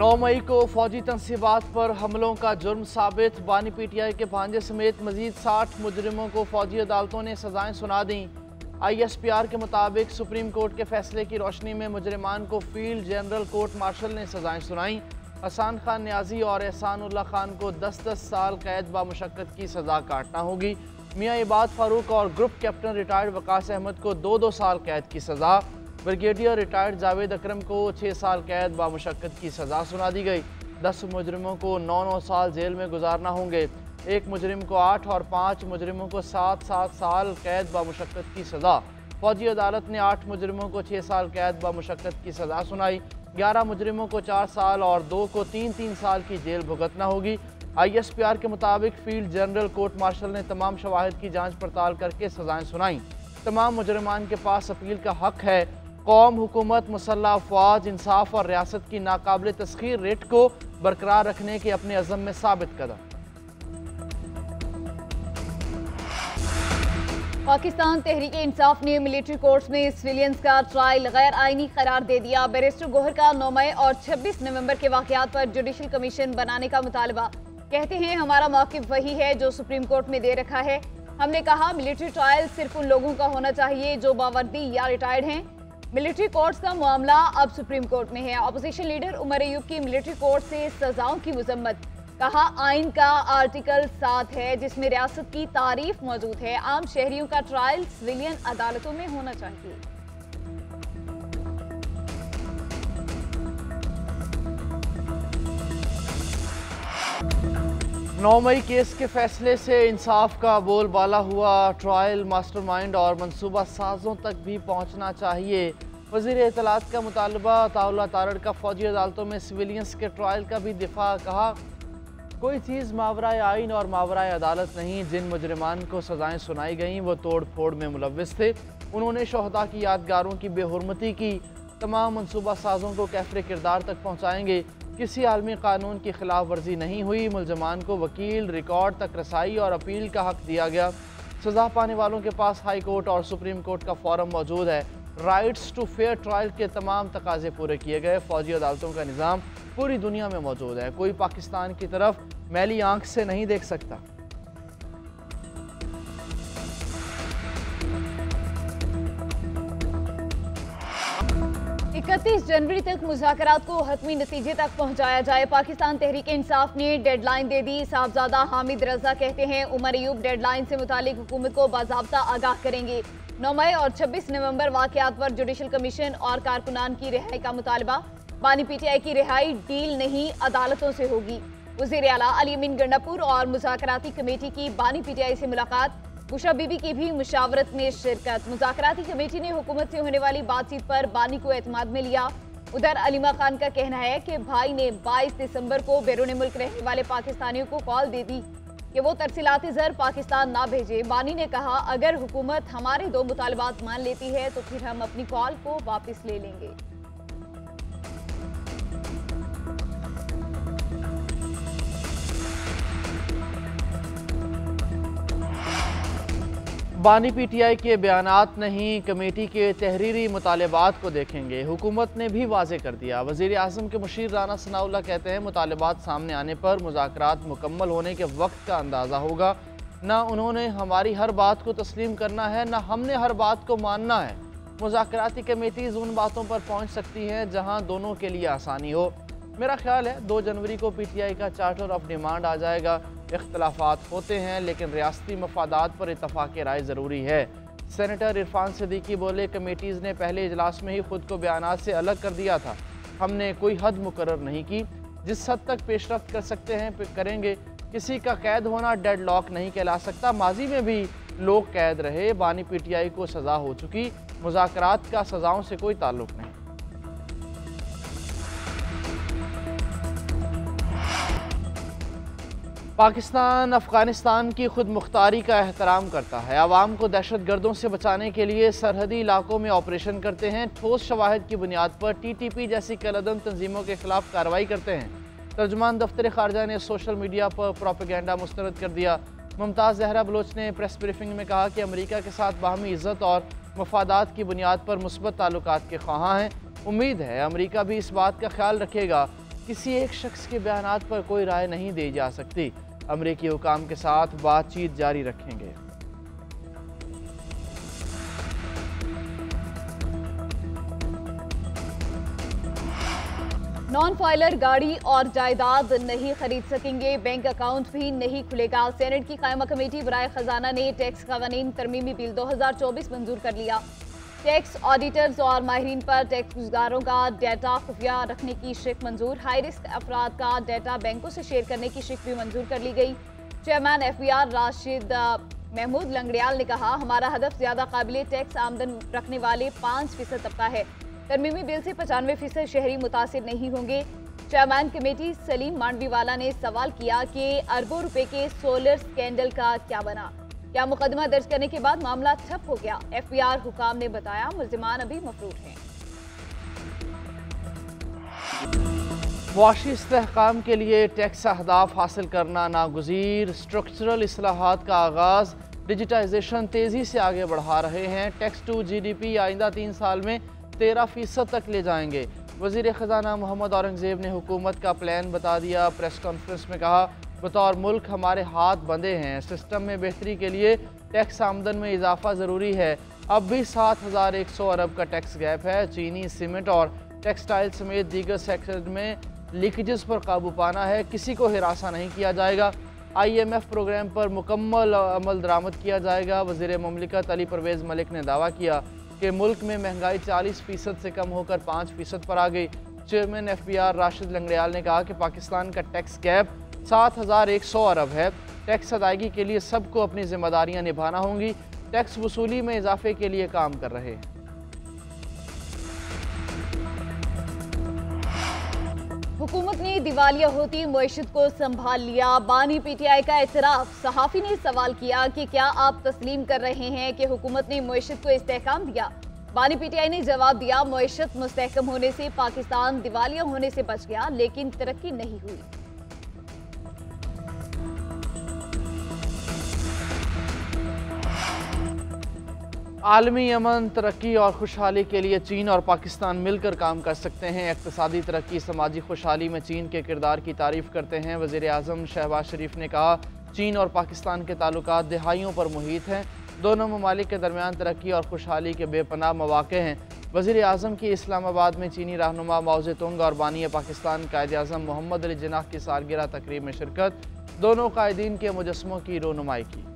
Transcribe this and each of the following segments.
9 मई को फौजी तनसीबात पर हमलों का जुर्म साबित। बानी PTI के भांजे समेत मजीद 60 मुजरिमों को फौजी अदालतों ने सजाएं सुना दी। ISPR के मुताबिक सुप्रीम कोर्ट के फैसले की रोशनी में मुजरिमान को फील्ड जनरल कोर्ट मार्शल ने सजाएं सुनाई। हसन खान न्याजी और एहसानुल्लाह खान को 10-10 साल कैद बामुशक्कत की सजा काटना होगी। मियाँ इबाद फारूक और group captain retired Waqas Ahmed को 2-2 साल कैद की सजा। ब्रिगेडियर रिटायर्ड जावेद अकरम को 6 साल कैद बामुशक्कत की सज़ा सुना दी गई। 10 मुजरिमों को 9-9 साल जेल में गुजारना होंगे। एक मुजरिम को 8 और 5 मुजरिमों को 7-7 साल कैद बामुशक्कत की सज़ा। फौजी अदालत ने 8 मुजरिमों को 6 साल कैद बामुशक्कत की सज़ा सुनाई। 11 मुजरिमों को 4 साल और 2 को 3-3 साल की जेल भुगतना होगी। ISPR के मुताबिक फील्ड जनरल कोर्ट मार्शल ने तमाम शवाहिद की जाँच पड़ताल करके सज़ाएँ सुनाई। तमाम मुजरिमान के पास अपील का हक है। कौम, हुकूमत, मुसल्लह अफवाज, इंसाफ और रियासत की नाकाबिल तस्खीर रेट को बरकरार रखने के अपने अज़म में साबित कदम। पाकिस्तान तहरीक इंसाफ ने मिलिट्री कोर्ट्स में सिविलियंस का ट्रायल गैर आईनी करार दे दिया। बैरिस्टर गोहर का 9 मई और 26 नवंबर के वाकयात पर जुडिशल कमीशन बनाने का मुतालबा। कहते हैं हमारा मौक़िफ़ वही है जो सुप्रीम कोर्ट में दे रखा है। हमने कहा मिलिट्री ट्रायल सिर्फ उन लोगों का होना चाहिए जो बावर्दी या रिटायर्ड हैं। मिलिट्री कोर्ट्स का मामला अब सुप्रीम कोर्ट में है। अपोजिशन लीडर उमर अयूब की मिलिट्री कोर्ट से सजाओं की मजम्मत। कहा आइन का आर्टिकल 7 है जिसमें रियासत की तारीफ मौजूद है। आम शहरियों का ट्रायल सिविलियन अदालतों में होना चाहिए। नौ मई केस के फैसले से इंसाफ का बोलबाला हुआ। ट्रायल मास्टरमाइंड और मनसूबा साजों तक भी पहुंचना चाहिए। वज़ीर इत्तलात का मुतालबा। अताउल्लाह तारड़ का फौजी अदालतों में सिविलियंस के ट्रायल का भी दिफा। कहा कोई चीज़ मावराए आइन और मावराए अदालत नहीं। जिन मुजरिमान को सज़ाएँ सुनाई गईं वो तोड़ फोड़ में मुलव्विस थे। उन्होंने शोहदा की यादगारों की बेहुरमती की। तमाम मनसूबा साजों को कैफरे किरदार तक पहुँचाएँगे। किसी आलमी कानून की खिलाफ वर्जी नहीं हुई। मुलजमान को वकील, रिकॉर्ड तक रसाई और अपील का हक दिया गया। सज़ा पाने वालों के पास हाई कोर्ट और सुप्रीम कोर्ट का फॉरम मौजूद है। राइट्स टू फेयर ट्रायल के तमाम तकाजे पूरे किए गए। फौजी अदालतों का निज़ाम पूरी दुनिया में मौजूद है। कोई पाकिस्तान की तरफ मैली आंख से नहीं देख सकता। 31 जनवरी तक मुज़ाकरात को हतमी नतीजे तक पहुँचाया जाए। पाकिस्तान तहरीक इंसाफ ने डेडलाइन दे दी। साहबजादा हामिद रजा कहते हैं उमर अयूब डेडलाइन से मुतालिक हुकूमत को बाज़ाब्ता आगाह करेंगे। 9 मई और 26 नवंबर वाकयात पर जुडिशल कमीशन और कारकुनान की रिहाई का मुतालबा। बानी PTI की रिहाई डील नहीं अदालतों से होगी। वज़ीर आला अली अमीन गंडापुर और मुज़ाकराती कमेटी की बानी PTI से मुलाकात। बुशरा बीबी की भी मुशावरत में शिरकत। मुज़ाकराती कमेटी ने हुकूमत से होने वाली बातचीत पर बानी को एतमाद में लिया। उधर अलीमा खान का कहना है कि भाई ने 22 दिसंबर को बैरून मुल्क रहने वाले पाकिस्तानियों को कॉल दे दी कि वो तरसीलाती ज़र पाकिस्तान ना भेजे। बानी ने कहा अगर हुकूमत हमारे 2 मुतालबात मान लेती है तो फिर हम अपनी कॉल को वापस ले लेंगे। बानी PTI के बयानात नहीं, कमेटी के तहरीरी मुतालबात को देखेंगे। हुकूमत ने भी वाज़े कर दिया। वज़ीर आज़म के मुशीर राना सनाउल्लाह कहते हैं मुतालबात सामने आने पर मुज़ाकरात मुकम्मल होने के वक्त का अंदाज़ा होगा। ना उन्होंने हमारी हर बात को तस्लीम करना है, ना हमने हर बात को मानना है। मुज़ाकराती कमेटीज़ उन बातों पर पहुँच सकती हैं जहाँ दोनों के लिए आसानी हो। मेरा ख्याल है 2 जनवरी को PTI का चार्टर ऑफ डिमांड आ जाएगा। इख्तलाफात होते हैं लेकिन रियासती मफादात पर इत्तफाक़ राय ज़रूरी है। सेनेटर इरफान सिद्दीकी बोले कमेटीज़ ने पहले इजलास में ही खुद को बयानात से अलग कर दिया था। हमने कोई हद मुकर्रर नहीं की। जिस हद तक पेशरफ्त कर सकते हैं करेंगे। किसी का कैद होना डेड लॉक नहीं कहला सकता। माजी में भी लोग कैद रहे। बानी PTI को सज़ा हो चुकी। मुज़ाकरात का सज़ाओं से कोई ताल्लुक़ नहीं। पाकिस्तान अफ़गानिस्तान की खुद मुख्तारी का एहतराम करता है। आवाम को दहशत गर्दों से बचाने के लिए सरहदी इलाकों में ऑपरेशन करते हैं। ठोस शवाहिद की बुनियाद पर TTP जैसी कलअदम तंजीमों के खिलाफ कार्रवाई करते हैं। तर्जुमान दफ्तर खारजा ने सोशल मीडिया पर प्रोपेगेंडा मुस्तरद कर दिया। मुमताज़ ज़हरा बलोच ने प्रेस ब्रीफिंग में कहा कि अमरीका के साथ बाहमी इज़्ज़त और मफादात की बुनियाद पर मुस्बत ताल्लुकात के ख्वाहां हैं। उम्मीद है अमरीका भी इस बात का ख्याल रखेगा किसी एक शख्स के बयानात पर कोई राय नहीं दी जा सकती। अमरीकी हुकाम के साथ बातचीत जारी रखेंगे। नॉन फाइलर गाड़ी और जायदाद नहीं खरीद सकेंगे, बैंक अकाउंट भी नहीं खुलेगा। सेनेट की कायमा कमेटी बराए खजाना ने टैक्स कानून तरमीमी बिल 2024 मंजूर कर लिया। टैक्स ऑडिटर्स और माहिरीन पर टैक्स गुज़ारों का डाटा खुफिया रखने की शिक मंजूर। हाई रिस्क अफराद का डाटा बैंकों से शेयर करने की शिक भी मंजूर कर ली गई। चेयरमैन FBR राशिद महमूद लंगड़ियाल ने कहा, हमारा हदफ ज्यादा काबिल टैक्स आमदन रखने वाले 5% तबका है। तरमीमी बिल से 95% शहरी मुतासिर नहीं होंगे। चेयरमैन कमेटी सलीम मांडवीवाला ने सवाल किया कि अरबों रुपए के सोलर स्कैंडल का क्या बना, क्या मुकदमा दर्ज करने के बाद मामला ठप हो गया। FBR हुकाम ने बताया मुल्जिमान अभी मफरूर हैं। मुआशी इस्तेहकाम के लिए टैक्स अहदाफ हासिल करना नागुज़ीर। स्ट्रक्चरल इस्लाहात का आगाज़, डिजिटाइजेशन तेज़ी से आगे बढ़ा रहे हैं। टैक्स टू GDP आइंदा 3 साल में 13% तक ले जाएंगे। वज़ीर ख़जाना मोहम्मद औरंगज़ेब ने हुकूमत का प्लान बता दिया। प्रेस कॉन्फ्रेंस में कहा, बतौर मुल्क हमारे हाथ बंधे हैं। सिस्टम में बेहतरी के लिए टैक्स आमदन में इजाफा ज़रूरी है। अब भी 7100 अरब का टैक्स गैप है। चीनी, सीमेंट और टेक्सटाइल समेत दीगर सेक्टर में लीकेजेस पर काबू पाना है। किसी को हिरासा नहीं किया जाएगा। IMF प्रोग्राम पर मुकम्मल अमल दरामद किया जाएगा। वज़ीर मुमलिकत अली परवेज़ मलिक ने दावा किया कि मुल्क में महंगाई 40% से कम होकर 5% पर आ गई। चेयरमैन FBR राशिद लंगड़ियाल ने कहा कि पाकिस्तान का टैक्स गैप 7100 अरब है। टैक्स अदायगी के लिए सबको अपनी जिम्मेदारियां निभाना होंगी। टैक्स वसूली में इजाफे के लिए काम कर रहे हैं। हुकूमत ने दिवालिया होती मईशत को संभाल लिया। बानी PTI का एतराफ। सहाफ़ी ने सवाल किया कि क्या आप तस्लीम कर रहे हैं कि हुकूमत ने मईशत को इस्तेहकाम दिया। बानी PTI ने जवाब दिया, मईशत मुस्तहकम होने से पाकिस्तान दिवालिया होने से बच गया, लेकिन तरक्की नहीं हुई। आलमी अमन, तरक्की और खुशहाली के लिए चीन और पाकिस्तान मिलकर काम कर सकते हैं। इक़्तिसादी तरक्की, समाजी खुशहाली में चीन के किरदार की तारीफ़ करते हैं। वज़ीर आज़म शहबाज शरीफ ने कहा, चीन और पाकिस्तान के ताल्लुकात दहाइयों पर मुहित हैं। दोनों ममालिक के दरमियान तरक्की और खुशहाली के बेपनाह मौक़े हैं। वज़ीर आज़म की इस्लामाबाद में चीनी रहनुमा माओ ज़ेतुंग और बानी पाकिस्तान कायदे आज़म मोहम्मद अली जिन्नाह की सालगिरह तकरीब में शिरकत। दोनों कायदीन के मुजस्समों की रोनुमाई की।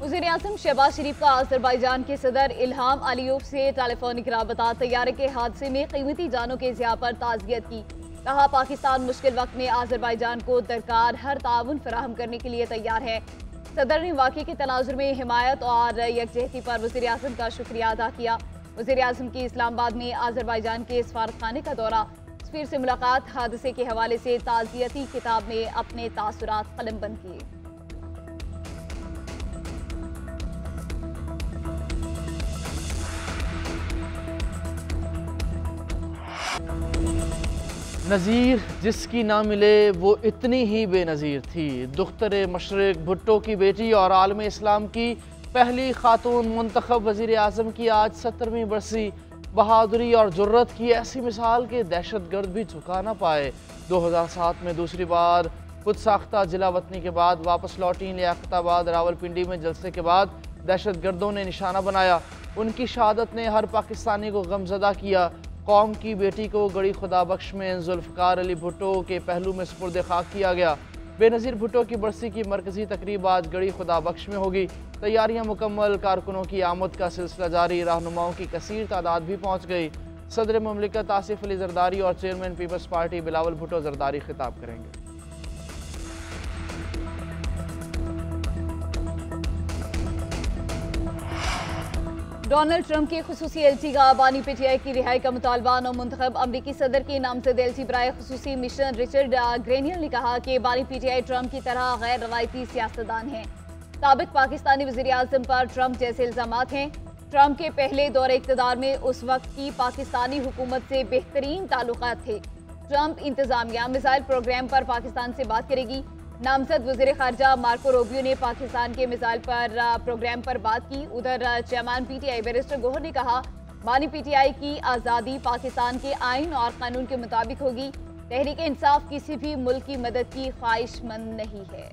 वज़ीर आज़म शहबाज शरीफ का अज़रबैजान के सदर इल्हाम अलीयोव से टेलीफोनिक राबता। तैयारे के हादसे में कीमती जानों के ज़िया पर ताज़ियत की। कहा, पाकिस्तान मुश्किल वक्त में अज़रबैजान को दरकार हर ताउन फराहम करने के लिए तैयार है। सदर ने वाक़े के तनाजुर में हिमायत और यकजहती पर वज़ीर आज़म का शुक्रिया अदा किया। वज़ीर आज़म की इस्लामाबाद में अज़रबैजान के सफारतखाने का दौरा, सफ़ीर से मुलाकात, हादसे के हवाले से ताज़ियती किताब में अपने तासुरात कलमबंद किए। नज़ीर जिसकी ना मिले वो इतनी ही बेनज़ीर थी। दुख्तर मशरिक, भुट्टो की बेटी और आलम इस्लाम की पहली खातून मुंतखब वज़ीर आज़म की आज 70वीं बरसी। बहादुरी और जुर्रत की ऐसी मिसाल के दहशतगर्द भी झुका ना पाए। 2007 में दूसरी बार खुद साख्ता जिला वतनी के बाद वापस लौटी लियाकताबाद रावलपिंडी में जलसे के बाद दहशतगर्दों ने निशाना बनाया। उनकी शहादत ने हर पाकिस्तानी को गमज़दा किया। कौम की बेटी को गड़ी खुदा बख्श में जुल्फ़कार अली भुट्टो के पहलू में सुपुर्द खाक किया गया। बेनज़ीर भुट्टो की बरसी की मरकज़ी तकरीब आज गड़ी खुदा बख्श में होगी। तैयारियां मुकम्मल, कारकुनों की आमद का सिलसिला जारी। रहनुमाओं की कसीर तादाद भी पहुँच गई। सदर मुमलिकत आसिफ अली जरदारी और चेयरमैन पीपल्स पार्टी बिलावल भुट्टो जरदारी खिताब करेंगे। डोनाल्ड ट्रंप के खुसूसी एलची का बानी PTI की रिहाई का मुतालबा। नौमुंतखब अमरीकी सदर के नामजद एलची बराए खुसूसी मिशन रिचर्ड ग्रेनियल ने कहा कि बानी PTI ट्रंप की तरह गैर रवायती सियासतदान हैं। साबिक पाकिस्तानी वज़ीर आज़म पर ट्रंप जैसे इल्ज़ामात हैं। ट्रंप के पहले दौरे इक़्तिदार में उस वक्त की पाकिस्तानी हुकूमत से बेहतरीन ताल्लुकात थे। ट्रंप इंतज़ामिया मिसाइल प्रोग्राम पर पाकिस्तान से बात करेगी। नामजद वज़ीर ख़ारजा मार्को रूबियो ने पाकिस्तान के मिसाइल पर प्रोग्राम पर बात की। उधर चेयरमैन PTI बैरिस्टर गोहर ने कहा, बानी PTI की आज़ादी पाकिस्तान के आइन और कानून के मुताबिक होगी। तहरीक इंसाफ किसी भी मुल्क की मदद की ख्वाहिशमंद नहीं है।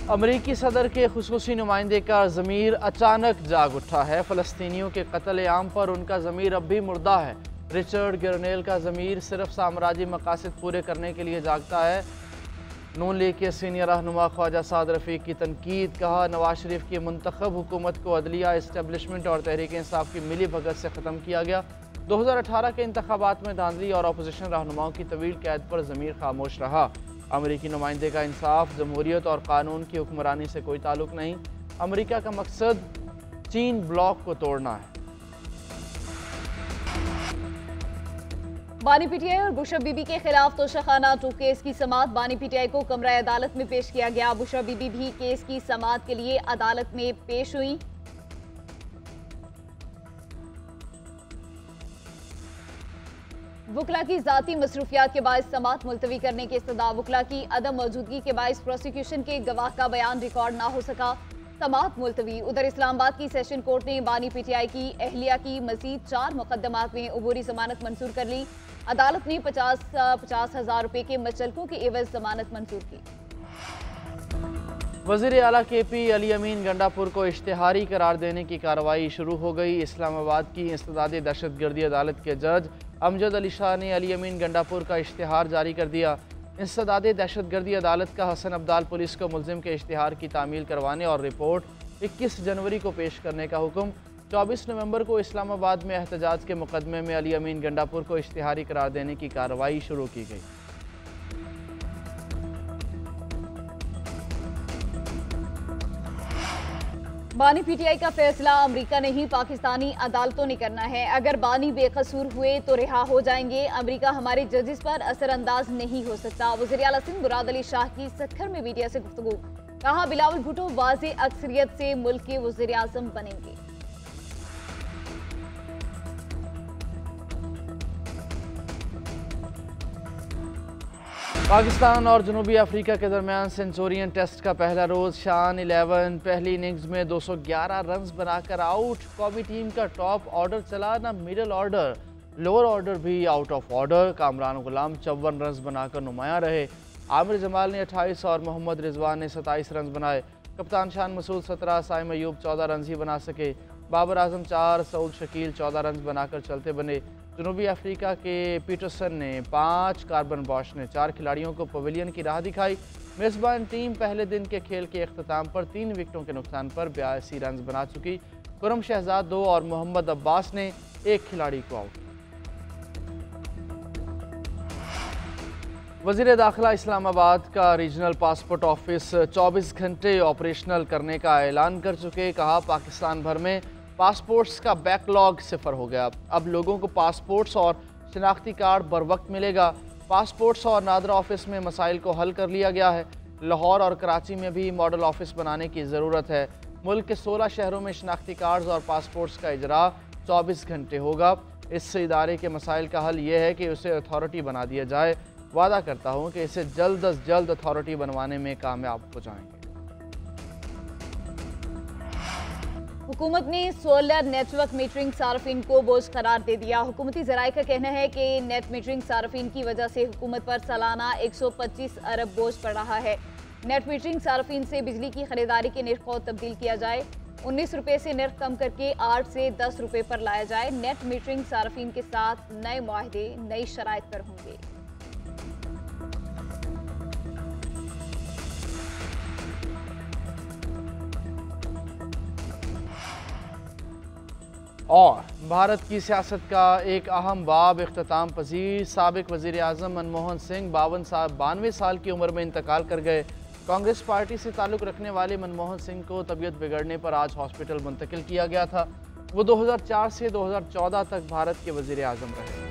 अमरीकी सदर के खुसूसी नुमाइंदे का ज़मीर अचानक जाग उठा है। फ़लस्तीनियों के कत्ल आम पर उनका ज़मीर अब भी मुर्दा है। रिचर्ड गिरनेल का ज़मीर सिर्फ साम्राज्य मकासद पूरे करने के लिए जागता है। नून लीग के सीनियर रहनुमा ख्वाजा साद रफ़ीक की तनकीद। कहा, नवाज शरीफ की मुंतखब हुकूमत को अदलिया, इस्टेब्लिशमेंट और तहरीक इंसाफ की मिली भगत से ख़त्म किया गया। 2018 के इंतखाबात में धांधली और अपोजिशन रहनुमाओं की तवील कैद पर ज़मीर खामोश रहा। अमरीकी नुमाइंदे का इंसाफ, जमहूरियत और कानून की हुक्मरानी से कोई ताल्लुक नहीं। अमरीका का मकसद चीन ब्लॉक को तोड़ना है। बानी PTI और बुशरा बीबी के खिलाफ तोशाखाना 2 केस की समाअत बानी PTI को कमरा अदालत में पेश किया गया। बुशरा बीबी भी केस की समाअत के लिए अदालत में पेश हुई। वकला की जाती मसरूफियात के बायस समाअत मुलतवी करने की इस्तदा। वकला की अदम मौजूदगी के बायस प्रोसिक्यूशन के गवाह का बयान रिकॉर्ड ना हो सका, समाअत मुलतवी। उधर इस्लामाबाद की सेशन कोर्ट ने बानी PTI की अहलिया की मजीद 4 मुकदमात में अबूरी जमानत मंजूर कर ली। अदालत ने 50,000 रुपए के मचलकों की एवज जमानत मंजूर की। वज़ीर आला KP अली अमीन गंडापुर को इश्तिहारी करार देने की कार्रवाई शुरू हो गई। इस्लामाबाद की इंसदादी दहशतगर्दी अदालत के जज अमजद अली शाह ने अली अमीन गंडापुर का इश्तिहार जारी कर दिया। इंसदादी दहशतगर्दी अदालत का हसन अब्दाल पुलिस को मुल्जिम के इश्तिहार की तामील करवाने और रिपोर्ट 21 जनवरी को पेश करने का हुक्म। 24 नवंबर को इस्लामाबाद में एहतजाज के मुकदमे में अली अमीन गंडापुर को इश्तिहारी करार देने की कार्रवाई शुरू की गई। बानी PTI का फैसला अमेरिका ने ही पाकिस्तानी अदालतों ने करना है। अगर बानी बेकसूर हुए तो रिहा हो जाएंगे। अमेरिका हमारे जजेस पर असरअंदाज नहीं हो सकता। वज़ीर आला सिंध मुराद अली शाह की सत्तर में मीडिया से गुफ्तगू। कहा, बिलावल भुट्टो वाज़े अक्सरियत से मुल्क के वज़ीर आज़म बनेंगे। पाकिस्तान और जनूबी अफ्रीका के दरमियान सेंचुरियन टेस्ट का पहला रोज़। शान 11 पहली इनिंग्स में 211 रन्स बनाकर आउट। कौमी टीम का टॉप ऑर्डर चला ना मिडल ऑर्डर, लोअर ऑर्डर भी out of order. Kamran Ghulam 54 runs बनाकर नुमायां रहे। आमिर जमाल ने 28 और मोहम्मद रिजवान ने 27 रन्स बनाए। कप्तान शान मसूद 17, साइम अयूब 14 रन्स ही बना सके। बाबर आजम 4, सऊद शकील 14 रन्स बनाकर चलते बने। जनूबी अफ्रीका के पीटरसन ने 5, कार्बन बॉश ने 4 खिलाड़ियों को पवेलियन की राह दिखाई। मेज़बान टीम पहले दिन के खेल के अख्ताम पर 3 विकेटों के नुकसान पर 82 रन्स बना चुकी। खुरम शहजाद 2 और मोहम्मद अब्बास ने 1 खिलाड़ी को आउट। वज़ीर दाखिला इस्लामाबाद का रीजनल पासपोर्ट ऑफिस 24 घंटे ऑपरेशनल करने का ऐलान कर चुके। कहा, पाकिस्तान भर में पासपोर्ट्स का बैकलॉग सिफर हो गया। अब लोगों को पासपोर्ट्स और शनाख्ती कार्ड बर वक्त मिलेगा। पासपोर्ट्स और नादरा ऑफिस में मसाइल को हल कर लिया गया है। लाहौर और कराची में भी मॉडल ऑफिस बनाने की ज़रूरत है। मुल्क के 16 शहरों में शनाख्ती कार्ड्स और पासपोर्ट्स का इजरा 24 घंटे होगा। इस इदारे के मसाइल का हल ये है कि उसे अथॉरिटी बना दिया जाए। वादा करता हूँ कि इसे जल्द अज जल्द अथॉरिटी बनवाने में कामयाब हो जाएंगे। हुकूमत ने सोलर नेटवर्क मीटरिंग सार्फिन को बोझ करार दे दिया। हुकूमती ज़राए का कहना है कि नेट मीटरिंग सार्फिन की वजह से हुकूमत पर सालाना 125 अरब बोझ पड़ रहा है। नेट मीटरिंग सार्फिन से बिजली की खरीदारी के निर्ख को तब्दील किया जाए। 19 रुपये से निर्ख कम करके 8 से 10 रुपये पर लाया जाए। नेट मीटरिंग सार्फिन के साथ नए मुआहदे नई शराइत पर होंगे। और भारत की सियासत का एक अहम बाब इख्तिताम पजीर। साबिक वज़ीर आज़म मनमोहन सिंह 92 साल की उम्र में इंतकाल कर गए। कांग्रेस पार्टी से ताल्लुक़ रखने वाले मनमोहन सिंह को तबीयत बिगड़ने पर आज हॉस्पिटल मुंतकिल किया गया था। वो 2004 से 2014 तक भारत के वज़ीर आज़म रहे।